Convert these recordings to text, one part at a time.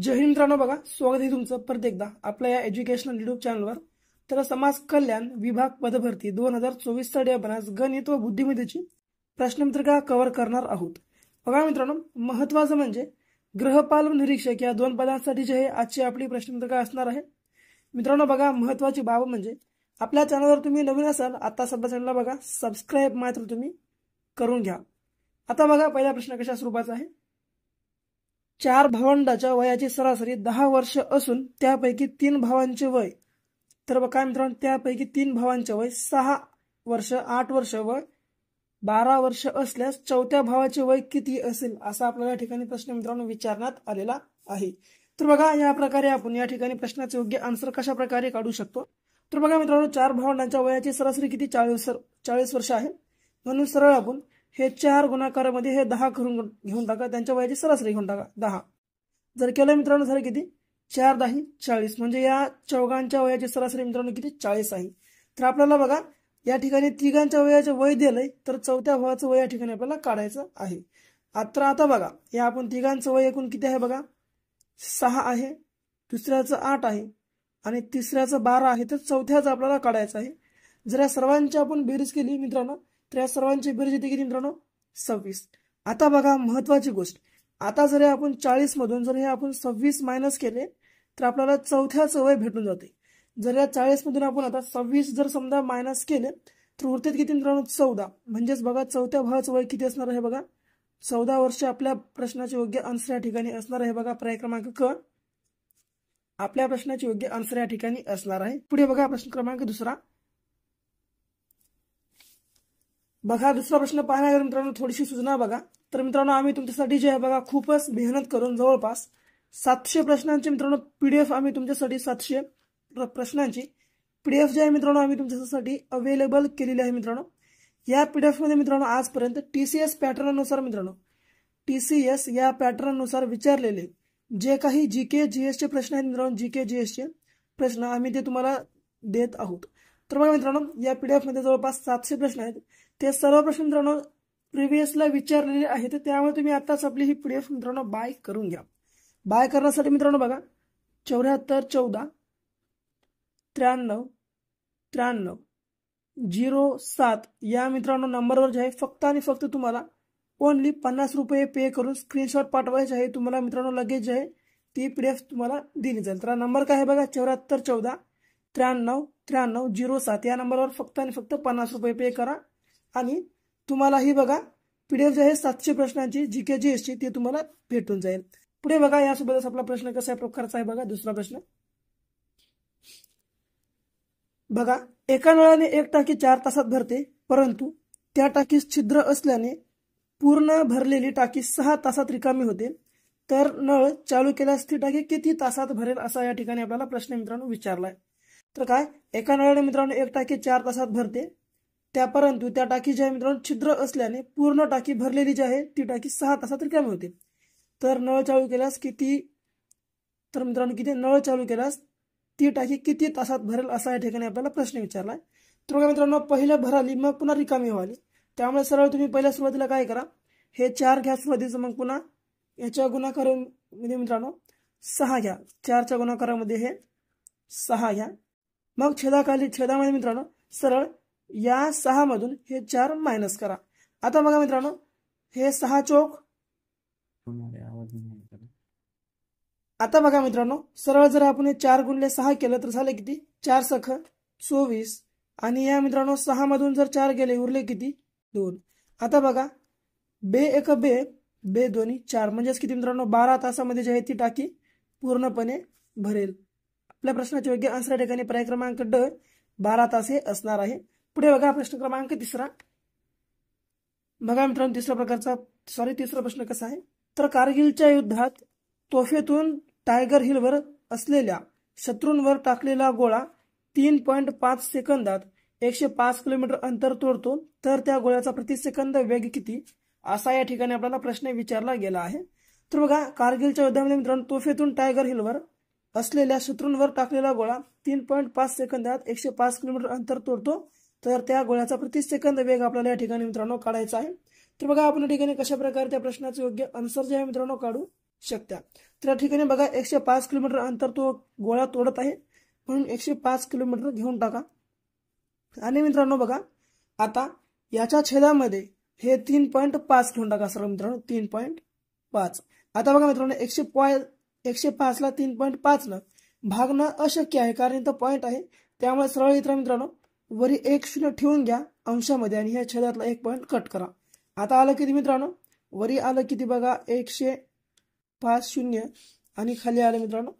जय हिंद मित्रांनो, बघा स्वागत आहे तुमचं परत एकदा आपल्या या एज्युकेशनल युट्यूब चॅनलवर। तर समाज कल्याण विभाग पदभरती 2024 साठी आपण आज गणित व बुद्धिमत्तेची प्रश्नपत्रिका कव्हर करणार आहोत। बघा मित्रांनो, महत्त्वाचं म्हणजे गृहपाल व निरीक्षक या दोन पदांसाठी जे आजची आपली प्रश्नपत्रिका असणार आहे। मित्रांनो बघा, महत्त्वाची बाब म्हणजे आपल्या चॅनलवर तुम्ही नवीन असाल आता सध्या चॅनलला बघा सबस्क्राइब मात्र तुम्ही करून घ्या। आता बघा पहिला प्रश्न कशा स्वरूपाचा आहे। चार भावंडाच्या वयाची सरासरी 10 वर्ष असून त्यापैकी 3 भावांचे वय, तर बघा मित्रांनो त्यापैकी 3 भावांचे वय 6 वर्ष, 8 वर्ष व 12 वर्ष असल्यास चौथ्या भावाचे वय किती असेल असा आपल्याला या ठिकाणी प्रश्न मित्रांनो विचारण्यात आलेला आहे। तर बघा या प्रकारे आपण या ठिकाणी प्रश्नाचे योग्य आन्सर कशा प्रकारे काढू शकतो। तर बघा मित्रांनो, 4 भावंडांच्या वयाची सरासरी किती 40 वर्ष आहे, म्हणून सरळ आपण हे 4 गुणाकारामध्ये हे 10 करून घेऊन टाका, त्यांच्या वयाची सरासरी घेऊन टाका 10। जर केलं मित्रांनो झालं किती 4 10 40, म्हणजे या चौघांच्या वयाची सरासरी मित्रांनो किती 40 आहे। तर आपल्याला बघा या ठिकाणी तिघांच्या वयाचे वय दिलंय, तर चौथ्या भावाचं वय या ठिकाणी आपल्याला काढायचं आहे। आता बघा या आपण तिघांचं वय एकूण किती आहे बघा 6 आहे, दुसऱ्याचं 8 आहे आणि तिसऱ्याचं 12 आहे, तर चौथ्याचं आपल्याला काढायचं आहे। जर या सर्वांची आपण बेरीज केली मित्रांनो तर या सर्वांची बेरीज येते किती मित्रांनो 26। आता बघा महत्त्वाची गोष्ट, आता जर आपण 40 मधून जर हे आपण 26 मायनस केले तर आपल्याला चौथ्याचं वय भेटून जाते। जर या 40 मधून आपण आता 26 जर समजा मायनस केले तर उरते किती मित्रांनो 14, म्हणजेच बघा चौथ्या भावाचं वय किती असणार आहे बघा 14 वर्ष। आपल्या प्रश्नाचे योग्य आन्सर या ठिकाणी असणार आहे बघा पर्याय क्रमांक क, आपल्या प्रश्नाचे योग्य आन्सर या ठिकाणी असणार आहे। पुढे बघा प्रश्न क्रमांक दुसरा। बघा दुसरा प्रश्न पाहण्यावर मित्रांनो थोडीशी सूचना बघा। तर मित्रांनो आम्ही तुमच्यासाठी जे आहे बघा खूपच मेहनत करून जवळपास 700 प्रश्नांचे मित्रांनो पीडीएफ आम्ही तुमच्यासाठी 700 प्रश्नांची पीडीएफ जे आहे मित्रांनो आम्ही तुमच्यासाठी अवेलेबल केलेली आहे। मित्रांनो या पीडीएफ मध्ये मित्रांनो आजपर्यंत टीसीएस पॅटर्न नुसार मित्रांनो टीसीएस या पॅटर्न नुसार विचारलेले जे काही जीके जीएस चे प्रश्न आहेत मित्रांनो, जीके जीएस चे प्रश्न आम्ही ते तुम्हाला देत आहोत। तर बघा मित्रांनो या पीडीएफ मध्ये जवळपास 700 प्रश्न आहेत, ते सर्व प्रश्न मित्रांनो प्रिव्हियसला विचारलेले आहेत, त्यामुळे तुम्ही आताच आपली ही पीडीएफ मित्रांनो बाय करून घ्या। बाय करण्यासाठी मित्रांनो बघा 74 14 93 93 07 या मित्रांनो नंबरवर जे आहे फक्त आणि फक्त तुम्हाला ओनली 50 रुपये पे करून स्क्रीनशॉट पाठवायचे आहे। तुम्हाला मित्रांनो लगेच जे आहे ती पीडीएफ तुम्हाला दिली जाईल। तर नंबर काय आहे बघा 74 14 93 93 07 या नंबरवर फक्त आणि फक्त 50 रुपये पे करा आणि तुम्हाला ही बघा पीडीएफ जे आहे 700 प्रश्नांची जीके जीएसची ती तुम्हाला भेटून जाईल। पुढे बघा यासोबतच आपला प्रश्न कशा प्रकारचा आहे बघा दुसरा प्रश्न बघा, एका नळाने एक टाकी 4 तासात भरते, परंतु त्या टाकीस छिद्र असल्याने पूर्ण भरलेली टाकी 6 तासात रिकामी होते, तर नळ चालू केल्यास ती टाकी किती तासात भरेल असा या ठिकाणी आपल्याला प्रश्न मित्रांनो विचारलाय। तर काय एका नळाने मित्रांनो एक टाकी 4 तासात भरते, परंतु त्या टाकी जी आहे मित्रांनो छिद्र असल्याने पूर्ण टाकी भरलेली जी आहे ती टाकी 6 तासात रिकामी होते, तर नळ चालू केल्यास किती, तर मित्रांनो किती नळ चालू केल्यास ती टाकी किती तासात भरेल असा या ठिकाणी आपल्याला प्रश्न विचारलाय। तर बघा मित्रांनो पहिलं भराली मग पुन्हा रिकामी व्हाली, त्यामुळे सरळ तुम्ही पहिल्या सुरुवातीला काय करा हे 4 घ्या सुरुवातीचं, मग पुन्हा याच्या गुणाकारामध्ये मित्रांनो 6 घ्या, 4च्या गुणाकारामध्ये हे 6 घ्या, मग छेदामध्ये मित्रांनो सरळ या 6 मधून हे 4 मायनस करा। आता बघा मित्रांनो हे 6 चौक, आता बघा मित्रांनो सरळ जर आपण हे 4 गुणिले 6 केलं तर झाले किती 4 सख 24 आणि या मित्रांनो 6 मधून जर 4 गेले उरले किती 2। आता बघा बे एक बे दोन्ही 4, म्हणजेच किती मित्रांनो 12 तासामध्ये जी आहे ती टाकी पूर्णपणे भरेल। आपल्या प्रश्नाचे योग्य आन्सर या ठिकाणी पर्याय क्रमांक ड 12 तास हे असणार आहे। पुढे बघा प्रश्न क्रमांक तिसरा। बघा मित्रांनो तिसरा प्रश्न कसा आहे, तर कारगिलच्या युद्धात तोफेतून टायगर हिलवर असलेल्या शत्रूंवर टाकलेला गोळा 3.5 सेकंदात 105 किलोमीटर अंतर तोडतो, तर त्या गोळ्याचा प्रति सेकंद वेग किती असा या ठिकाणी आपल्याला प्रश्न विचारला गेला आहे। तर बघा कारगिलच्या युद्धामध्ये मित्रांनो तोफेतून टायगर हिलवर असलेल्या शत्रूंवर टाकलेला गोळा 3.5 सेकंदात 105 किलोमीटर अंतर तोडतो, तर त्या गोळ्याचा प्रति सेकंद वेग आपल्याला या ठिकाणी मित्रांनो काढायचा आहे। तर बघा आपण या ठिकाणी कशा प्रकारे त्या प्रश्नाचे योग्य आन्सर जे आहे मित्रांनो काढू शकत्या। तर या ठिकाणी बघा 105 किलोमीटर अंतर तो गोळा तोडत आहे, म्हणून 105 किलोमीटर घेऊन टाका। आणि मित्रांनो बघा आता याच्या छेदामध्ये हे 3.5 घेऊन टाका सर्व मित्रांनो, 3.5। आता बघा मित्रांनो 105 ला 3.5 न भागणं अशक्य आहे, कारण इथं पॉईंट आहे, त्यामुळे सरळ इथं मित्रांनो वरी 1 0 ठेवून घ्या अंशामध्ये आणि ह्या छेदातला 1 पॉईंट कट करा। आता आलं किती मित्रांनो, वरी आलं किती बघा 105 0 आणि खाली आलं मित्रांनो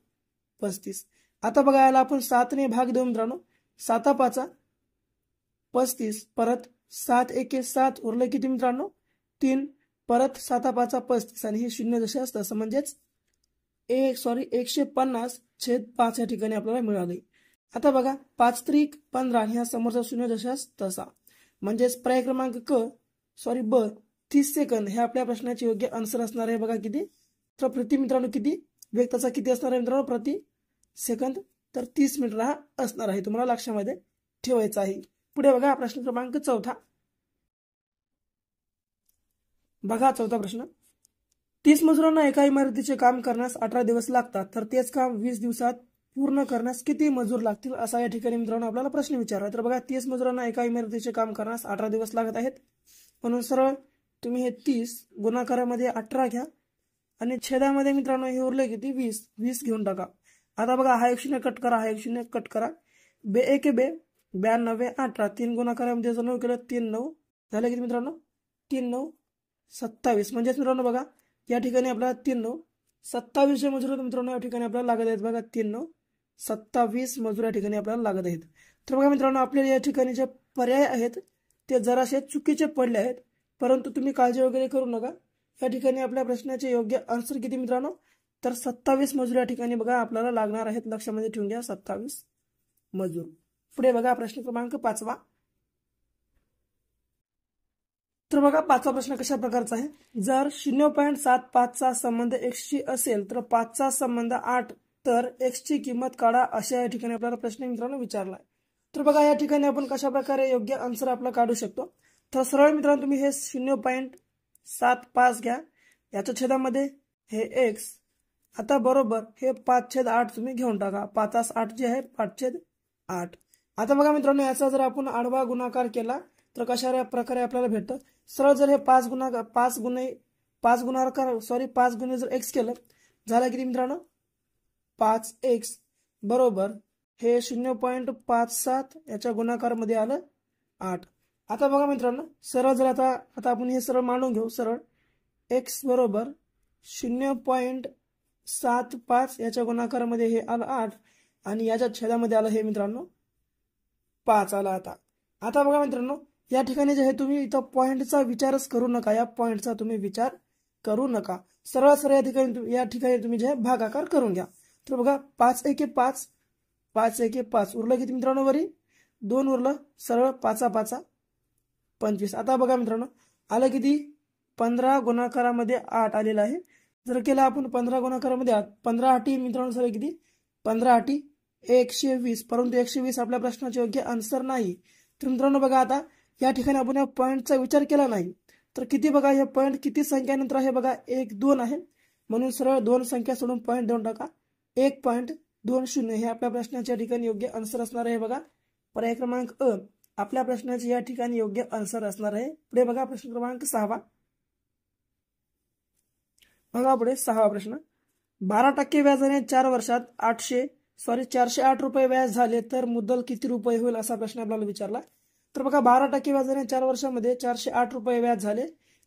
35। आता बघा याला आपण 7 ने भाग देऊ मित्रांनो, 7 5 35, परत 7 1 7 उरले किती मित्रांनो 3, परत 7 5 35 आणि हे 0 जसे असतं तसं, म्हणजेच 150/5 या ठिकाणी आपल्याला मिळाले। आता बघा 5 त्रिक 15 आणि ह्या समोरचा 0 जशास तसा, म्हणजेच पर्याय क्रमांक ब 30 सेकंद हे आपल्या प्रश्नाचे योग्य आन्सर असणार आहे। बघा किती, तर प्रति मित्रांनो किती वेग त्याचा किती असणार आहे मित्रांनो प्रति सेकंद, तर 30 मीटर हा असणार आहे, तुम्हाला लक्षामध्ये ठेवायचा आहे। पुढे बघा प्रश्न क्रमांक 4 बघा 4था प्रश्न, 30 मजुरांना एका इमारतीचे काम करण्यास 18 दिवस लागतात, तर तेच काम 20 दिवसात पूर्ण करण्यास किती मजूर लागतील असा या ठिकाणी मित्रांनो आपल्याला प्रश्न विचारला। तर बघा 30 मजुरांना एका इमारतीचे काम करण्यास 18 दिवस लागत आहेत, म्हणून सरळ तुम्ही हे 30 गुणाकारामध्ये 18 घ्या आणि छेदामध्ये मित्रांनो हे उरले किती 20 घेऊन टाका। आता बघा हा 1 0 कट करा, हा 1 0 कट करा, बे 1 बे 92 18 3 गुणाकारामध्ये जर 9 केलं 3 9 झाले किती मित्रांनो 3 9 27, म्हणजेच मित्रांनो बघा या ठिकाणी आपल्याला 3 9 27 मजूर मित्रांनो या ठिकाणी आपल्याला लागत आहेत। बघा 3 9 27 मजूर या ठिकाणी आपल्याला लागत आहेत। तर बघा मित्रांनो आपल्याला या ठिकाणी जे पर्याय आहेत ते जरासे चुकीचे पडले आहेत, परंतु तुम्ही काळजी वगैरे करू नका। या ठिकाणी आपल्या प्रश्नाचे योग्य आन्सर किती मित्रांनो, तर 27 मजूर या ठिकाणी बघा आपल्याला लागणार आहेत, लक्षामध्ये ठेवून घ्या 27 मजूर। पुढे बघा प्रश्न क्रमांक 5 तर बघा 5वा प्रश्न कशा प्रकारचा आहे, जर 0.75 चा संबंध x शी असेल तर 5 चा संबंध 8, तर x ची किंमत काढा अशा या ठिकाणी आपल्याला प्रश्न मित्रांनो विचारलाय। तर बघा या ठिकाणी आपण कशा प्रकारे योग्य आन्सर आपला काढू शकतो, तर सरळ मित्रांनो तुम्ही हे 0.75 घ्या, याच्या छेदामध्ये हे x, आता बरोबर हे 5/8 तुम्ही घेऊन टाका, 5 8 जे आहे 5/8। आता बघा मित्रांनो याचा जर आपण आडवा गुणाकार केला तर कशा प्रकारे आपल्याला भेटतं, सरळ जर हे 5 गुणे जर x केलं झालं किती मित्रांनो 5x बरोबर हे 0.57 याच्या गुणाकारामध्ये आलं 8। आता बघा मित्रांनो सरळ जर आता आपण हे सरळ मांडून घेऊ, सरळ x बरोबर 0.75 याच्या गुणाकारामध्ये हे आलं 8 आणि याच्या छेदामध्ये आलं हे मित्रांनो 5 आला। आता बघा मित्रांनो या ठिकाणी जे आहे तुम्ही इथं पॉइंटचा विचारच करू नका, या पॉइंटचा तुम्ही विचार करू नका, सरळ सरळ या ठिकाणी तुम्ही जे भागाकार करून घ्या। तर बघा 5 1 5 5 1 5 उरलं किती मित्रांनो वरी 2 उरलं, सरळ 5 5 25। आता बघा मित्रांनो आलं किती 15 गुणाकारामध्ये 8 आलेला आहे, जर केला आपण 15 गुणाकारामध्ये 8 15 8 मित्रांनो सरळ किती 15 8 120, परंतु 120 आपल्या प्रश्नाचे योग्य आन्सर नाही। तर मित्रांनो बघा आता या ठिकाणी आपण या पॉइंटचा विचार केला नाही तर किती बघा हे पॉइंट किती संख्यानंतर आहे बघा 1 2 आहे, म्हणून सरळ 2 संख्या सोडून पॉइंट देऊन टाका, 1.20 हे आपल्या प्रश्नाच्या ठिकाणी योग्य आन्सर असणार आहे। बघा पर्याय क्रमांक अ आपल्या प्रश्नाचे या ठिकाणी योग्य आन्सर असणार आहे। पुढे बघा प्रश्न क्रमांक 6 बघा पुढे 6वा प्रश्न, 12% व्याजाने 4 वर्षात 408 रुपये व्याज झाले तर मुद्दल किती रुपये होईल असा प्रश्न आपल्याला विचारला। तर बघा 12% व्याजाने 4 वर्षामध्ये 408 रुपये व्याज झाले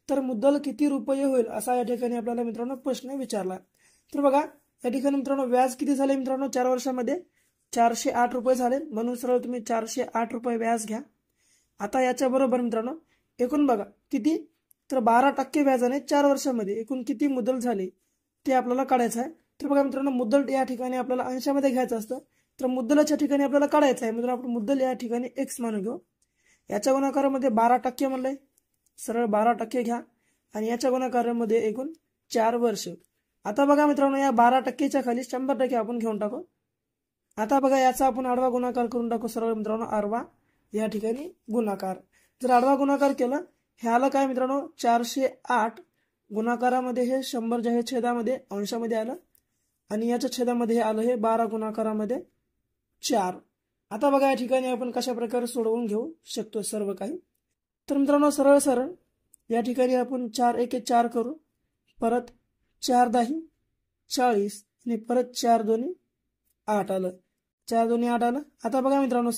तर मुद्दल किती रुपये होईल असा या ठिकाणी आपल्याला मित्रांनो प्रश्न विचारला। तर बघा या ठिकाणी मित्रांनो व्याज किती झाले मित्रांनो 4 वर्षामध्ये 408 रुपये झाले, म्हणून सरळ तुम्ही 408 रुपये व्याज घ्या। आता याच्या बरोबर मित्रांनो एकूण बघा किती, तर 12% व्याजाने 4 वर्षामध्ये एकूण किती मुद्दल झाली ते आपल्याला काढायचं आहे। तर बघा मित्रांनो मुद्दल या ठिकाणी आपल्याला अंशामध्ये घ्यायचं असतं, तर मुद्दलाच्या ठिकाणी आपल्याला काढायचं आहे, मित्रांनो आपण मुद्दल या ठिकाणी x मानून घेऊ। याच्या गुणाकारामध्ये 12% म्हणलंय, सरळ 12% घ्या आणि याच्या गुणाकारामध्ये एकूण 4 वर्ष। आता बघा मित्रांनो या 12%च्या खाली 100% आपण घेऊन टाकू। आता बघा याचा आपण आडवा गुणाकार करून टाकू, सरळ मित्रांनो आडवा या ठिकाणी गुणाकार, जर आडवा गुणाकार केला हे आलं काय मित्रांनो 408 गुणाकारामध्ये हे 100 जे आहे छेदामध्ये अंशामध्ये आलं आणि याच्या छेदामध्ये हे आलं हे 12 गुणाकारामध्ये 4. आता बघा या ठिकाणी आपण कशा प्रकारे सोडवून घेऊ शकतो सर्व काही. तर मित्रांनो सरळ सरळ या ठिकाणी आपण 4 एके 4 करू, परत 4 दाही 40 आणि परत 4 दोन्ही 8 आलं, 4 दोन्ही 8 आलं. आता बघा मित्रांनो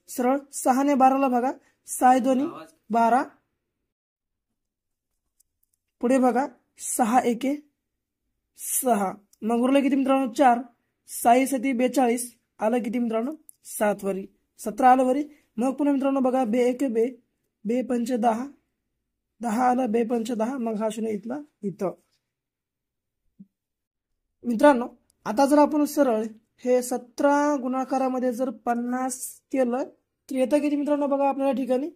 सरळ 6 ने 12 ला बघा, 6 दोन्ही 12, पुढे बघा 6 एके 6, मग उरलं किती मित्रांनो 4, 6 7 42 आलं किती मित्रांनो 7 वरी 17 आलं वरी. मग पुन्हा मित्रांनो बघा 2 एके 2, 2 पंच 10, 10 आलं, 2 पंच 10, मग हा शून्य इथला इथं. मित्रांनो आता जर आपण सरळ हे 17 गुणाकारामध्ये जर 50 केलं तर येतं किती मित्रांनो बघा आपल्याला ठिकाणी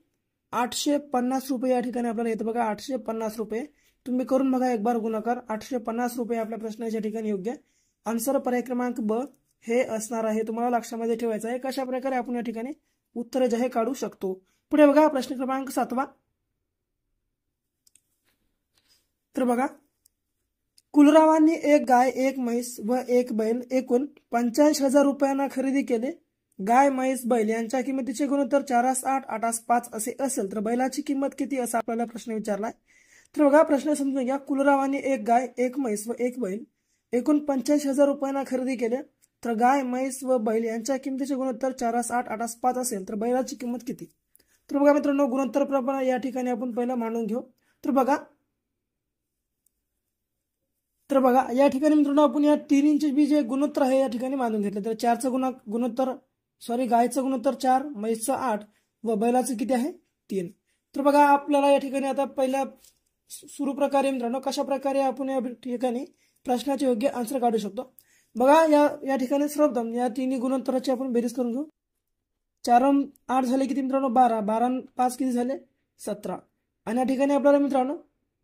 850 रुपये या ठिकाणी आपल्याला येतं बघा 850 रुपये. तुम्ही करून बघा एक बार गुणाकार. 850 रुपये आपल्या प्रश्नाच्या ठिकाणी योग्य आन्सर पर्याय क्रमांक ब हे असणार आहे. तुम्हाला लक्षामध्ये ठेवायचं आहे कशा प्रकारे आपण या ठिकाणी उत्तर जे आहे काढू शकतो. पुढे बघा प्रश्न क्रमांक 7. तर बघा कुलरावांनी एक गाय, एक म्हैस व एक बैल एकूण 85,000 रुपयांना खरेदी केले. गाय, म्हैस, बैल यांच्या किंमतीचे गुणोत्तर 4:8 8:5 असे असेल तर बैलाची किंमत किती असा आपल्याला प्रश्न विचारलाय. तर बघा प्रश्न समजून घ्या. कुलरावांनी एक गाय, एक म्हैस व एक बैल एकूण 85,000 रुपयांना खरेदी केले. तर गाय, म्हैस व बैल यांच्या किंमतीचे गुणोत्तर 4:8 8:5 असेल तर बैलाची किंमत किती. तर बघा मित्रांनो गुणोत्तर प्रमाण या ठिकाणी आपण पहिला मांडून घेऊ. तर बघा या ठिकाणी मित्रांनो आपण या तिन्हींचे बी जे गुणोत्तर आहे या ठिकाणी मांडून घेतले. तर 4चं गुणोत्तर गायचं गुणोत्तर 4, म्हैसचं 8 व बैलाचं किती आहे 3. तर बघा आपल्याला या ठिकाणी आता पहिल्या सुरू प्रकारे मित्रांनो कशा प्रकारे आपण या ठिकाणी प्रश्नाचे योग्य आन्सर काढू शकतो. बघा या ठिकाणी सर्वप्रथम या तिन्ही गुणोत्तराची आपण बेरीज करून घेऊ. 4 8 झाले किती मित्रांनो 12, 12 5 किती झाले 17. आणि या ठिकाणी आपल्याला मित्रांनो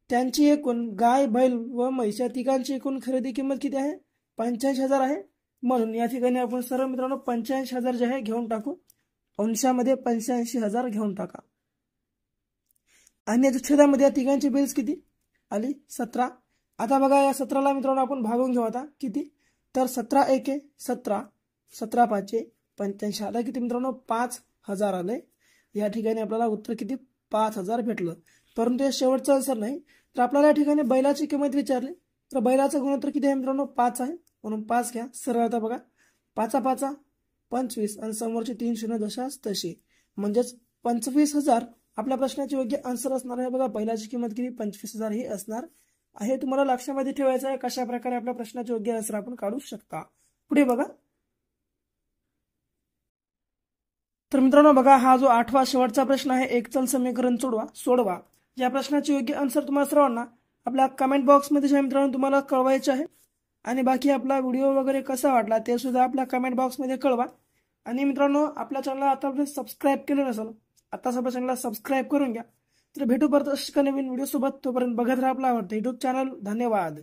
त्यांची एकूण गाय, बैल व म्हैस या तिघांची एकूण खरेदी किंमत किती आहे 85,000 आहे. म्हणून या ठिकाणी आपण सर्व मित्रांनो 85,000 जे आहे घेऊन टाकू. अंशामध्ये 85,000 घेऊन टाका. आणि याच्या छेदामध्ये या तिघांची बेरीज किती आली 17. आता बघा या 17ला मित्रांनो आपण भागून घेऊ आता किती. तर 17 एके 17, 17 5 85 आलं किती मित्रांनो 5,000 आले. या ठिकाणी आपल्याला उत्तर किती 5,000 भेटलं. परंतु हे शेवटचं आन्सर नाही. तर आपल्याला या ठिकाणी बैलाची किंमत विचारली. तर बैलाचं गुणोत्तर किती आहे मित्रांनो 5 आहे म्हणून 5 घ्या. सरळ आता बघा 5 5 25 आणि समोरचे 3 शून्य जशाच तशी म्हणजेच 25,000 आपल्या प्रश्नाचे योग्य आन्सर असणार आहे. बघा बैलाची किंमत किती 25,000 ही असणार आहे. तुम्हाला लक्षामध्ये ठेवायचं आहे कशा प्रकारे आपल्या प्रश्नाचे योग्य आन्सर आपण काढू शकता. पुढे बघा. तर मित्रांनो बघा हा जो 8वा शेवटचा प्रश्न आहे एक चल समीकरण सोडवा. या प्रश्नाचे योग्य आन्सर तुम्हाला सर्वांना आपल्या कमेंट बॉक्समध्ये जे मित्रांनो तुम्हाला कळवायचे आहे. आणि बाकी आपला व्हिडिओ वगैरे कसा वाटला ते सुद्धा आपल्या कमेंट बॉक्समध्ये कळवा. आणि मित्रांनो आपल्या चॅनलला आतापर्यंत सबस्क्राईब केलं नसेल आता आपल्या चॅनलला सबस्क्राईब करून घ्या. तर भेटू परत अशा नवीन व्हिडिओ सोबत. तोपर्यंत बघत राहा आपला आवडतं युट्यूब चॅनल. धन्यवाद.